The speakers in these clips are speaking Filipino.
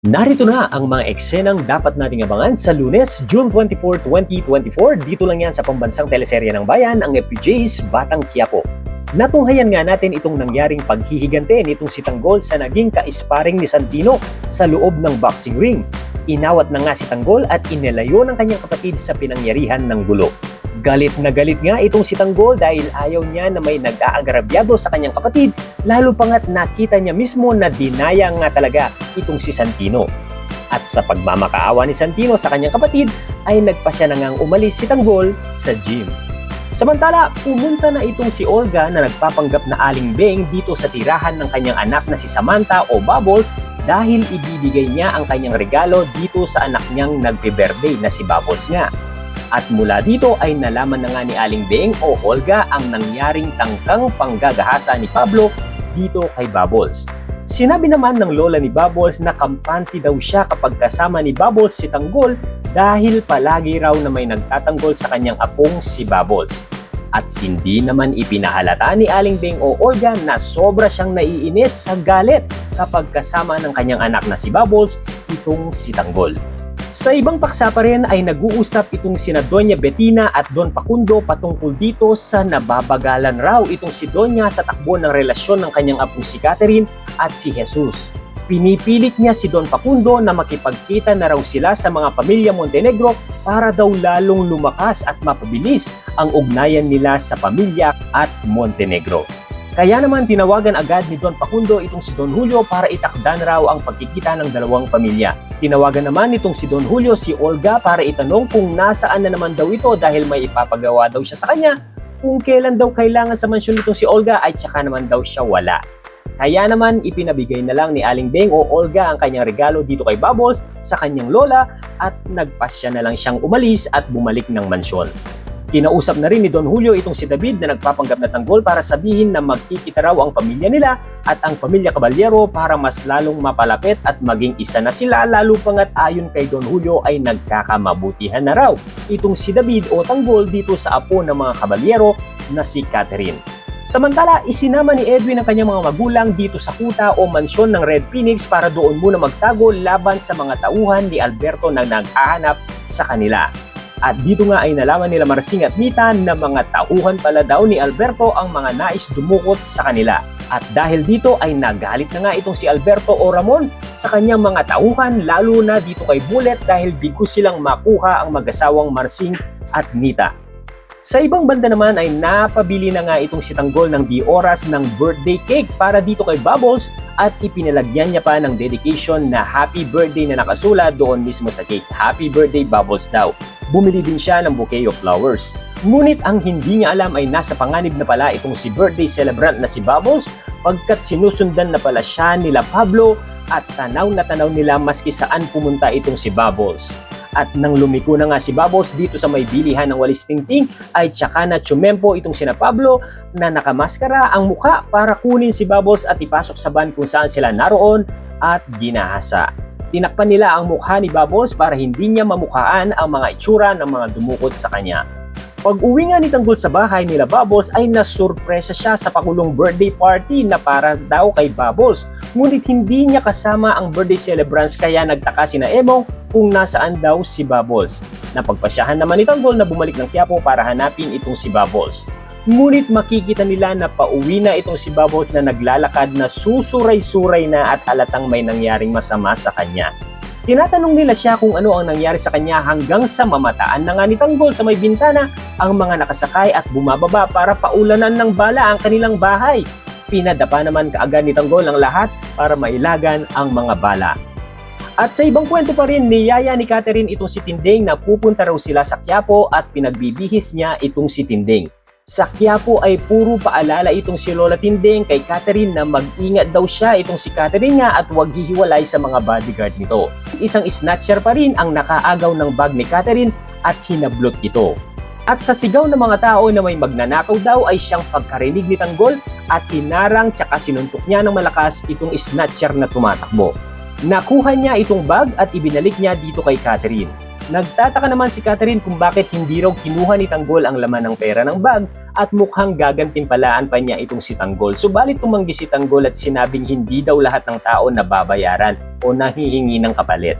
Narito na ang mga eksenang dapat nating abangan sa Lunes, June 24, 2024. Dito lang yan sa pambansang teleserye ng bayan, ang FPJ's Batang Quiapo. Natunghayan nga natin itong nangyaring paghihigante nitong si Tanggol sa naging kaisparing ni Santino sa loob ng boxing ring. Inawat na nga si Tanggol at inilayo ng kanyang kapatid sa pinangyarihan ng gulo. Galit na galit nga itong si Tanggol dahil ayaw niya na may nag-aagarabyado sa kanyang kapatid, lalo pa nga't nakita niya mismo na dinaya nga talaga itong si Santino. At sa pagmamakaawa ni Santino sa kanyang kapatid ay nagpasya na ngang umalis si Tanggol sa gym. Samantala, pumunta na itong si Olga na nagpapanggap na aling beng dito sa tirahan ng kanyang anak na si Samantha o Bubbles dahil ibibigay niya ang kanyang regalo dito sa anak niyang nagbe-birthday na si Bubbles nga. At mula dito ay nalaman na nga ni Aling Beng o Olga ang nangyaring tangkang panggagahasa ni Pablo dito kay Bubbles. Sinabi naman ng lola ni Bubbles na kampante daw siya kapag kasama ni Bubbles si Tanggol dahil palagi raw na may nagtatanggol sa kanyang apong si Bubbles. At hindi naman ipinahalata ni Aling Beng o Olga na sobra siyang naiinis sa galit kapag kasama ng kanyang anak na si Bubbles itong si Tanggol. Sa ibang paksa pa rin ay nag-uusap itong sina Doña Bettina at Don Facundo patungkol dito sa nababagalan raw itong si Doña sa takbo ng relasyon ng kanyang apong si Catherine at si Jesus. Pinipilit niya si Don Facundo na makipagkita na raw sila sa mga pamilya Montenegro para daw lalong lumakas at mapabilis ang ugnayan nila sa pamilya at Montenegro. Kaya naman tinawagan agad ni Don Facundo itong si Don Julio para itakdan raw ang pagkikita ng dalawang pamilya. Tinawagan naman itong si Don Julio si Olga para itanong kung nasaan na naman daw ito dahil may ipapagawa daw siya sa kanya, kung kailan daw kailangan sa mansyon nitong si Olga ay tsaka naman daw siya wala. Kaya naman ipinabigay na lang ni Aling Beng o Olga ang kanyang regalo dito kay Bubbles sa kanyang lola at nagpasya na lang siyang umalis at bumalik ng mansyon. Kinausap na rin ni Don Julio itong si David na nagpapanggap na Tanggol para sabihin na magkikita raw ang pamilya nila at ang pamilya Caballero para mas lalong mapalapit at maging isa na sila, lalo pa nga't ayon kay Don Julio ay nagkakamabutihan na raw itong si David o Tanggol dito sa apo ng mga Caballero na si Catherine. Samantala, isinama ni Edwin ang kanyang mga magulang dito sa kuta o mansyon ng Red Phoenix para doon muna magtago laban sa mga tauhan ni Alberto na naghahanap sa kanila. At dito nga ay nalaman nila Marsing at Nita na mga tauhan pala daw ni Alberto ang mga nais dumukot sa kanila. At dahil dito ay nagalit na nga itong si Alberto o Ramon sa kanyang mga tauhan, lalo na dito kay Bullet dahil bigo silang makuha ang mag-asawang Marsing at Nita. Sa ibang banda naman ay napabili na nga itong si Tanggol ng di oras ng birthday cake para dito kay Bubbles at ipinalagyan niya pa ng dedication na happy birthday na nakasulat doon mismo sa cake. Happy birthday Bubbles daw. Bumili din siya ng bouquet of flowers. Ngunit ang hindi niya alam ay nasa panganib na pala itong si birthday celebrant na si Bubbles pagkat sinusundan na pala siya nila Pablo at tanaw na tanaw nila maski saan pumunta itong si Bubbles. At nang lumiko na nga si Bubbles dito sa may bilihan ng walis tingting ay tsaka na tsumempo itong sina Pablo na nakamaskara ang mukha para kunin si Bubbles at ipasok sa van kung saan sila naroon at ginahasa. Tinakpan nila ang mukha ni Bubbles para hindi niya mamukhaan ang mga itsura ng mga dumukot sa kanya. Pag-uwi nga ni Tanggol sa bahay nila Bubbles ay nasurpresa siya sa pakulong birthday party na para daw kay Bubbles. Ngunit hindi niya kasama ang birthday celebrants kaya nagtaka sina Emong kung nasaan daw si Bubbles. Napagpasyahan naman ni Tanggol na bumalik ng Quiapo para hanapin itong si Bubbles. Ngunit makikita nila na pauwi na itong si Bubbles na naglalakad na susuray-suray na at halatang may nangyaring masama sa kanya. Tinatanong nila siya kung ano ang nangyari sa kanya hanggang sa mamataan na nga ni Tanggol sa may bintana ang mga nakasakay at bumababa para paulanan ng bala ang kanilang bahay. Pinadapa naman kaagad ni Tanggol ang lahat para mailagan ang mga bala. At sa ibang kwento pa rin, niyaya ni Catherine itong si Tinding na pupunta raw sila sa Quiapo at pinagbibihis niya itong si Tinding. Sa Quiapo ay puro paalala itong si Lola Tinding kay Catherine na mag-ingat daw siya itong si Catherine nga at huwag hihiwalay sa mga bodyguard nito. Isang snatcher pa rin ang nakaagaw ng bag ni Catherine at hinablot ito. At sa sigaw ng mga tao na may magnanakaw daw ay siyang pagkarinig ni Tanggol at hinarang tsaka sinuntok niya ng malakas itong snatcher na tumatakbo. Nakuha niya itong bag at ibinalik niya dito kay Catherine. Nagtataka naman si Catherine kung bakit hindi raw kinuha ni Tanggol ang laman ng pera ng bag at mukhang gagantimpalaan pa niya itong si Tanggol. Subalit tumanggi si Tanggol at sinabing hindi daw lahat ng tao nababayaran o nahihingi ng kapalit.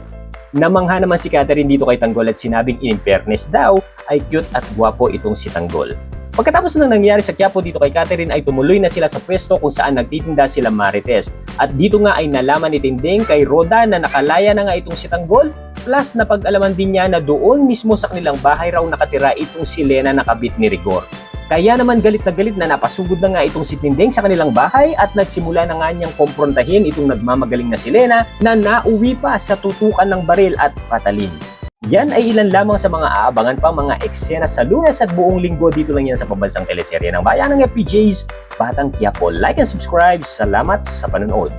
Namangha naman si Catherine dito kay Tanggol at sinabing in fairness daw ay cute at gwapo itong si Tanggol. Pagkatapos ng nangyari sa Quiapo dito kay Catherine ay tumuloy na sila sa pwesto kung saan nagtitinda sila Marites. At dito nga ay nalaman ni Tinding kay Roda na nakalaya na nga itong si Tanggol, plus napag-alaman din niya na doon mismo sa kanilang bahay raw nakatira itong si Lena na kabit ni Rigor. Kaya naman galit na napasugod na nga itong si Tinding sa kanilang bahay at nagsimula na nga niyang komprontahin itong nagmamagaling na si Lena na nauwi pa sa tutukan ng baril at patalin. Yan ay ilan lamang sa mga aabangan pang mga eksena sa Lunes at buong linggo dito lang yan sa pambansang teleserye ng bayan ng FPJ's Batang Quiapo. Like and subscribe. Salamat sa panonood.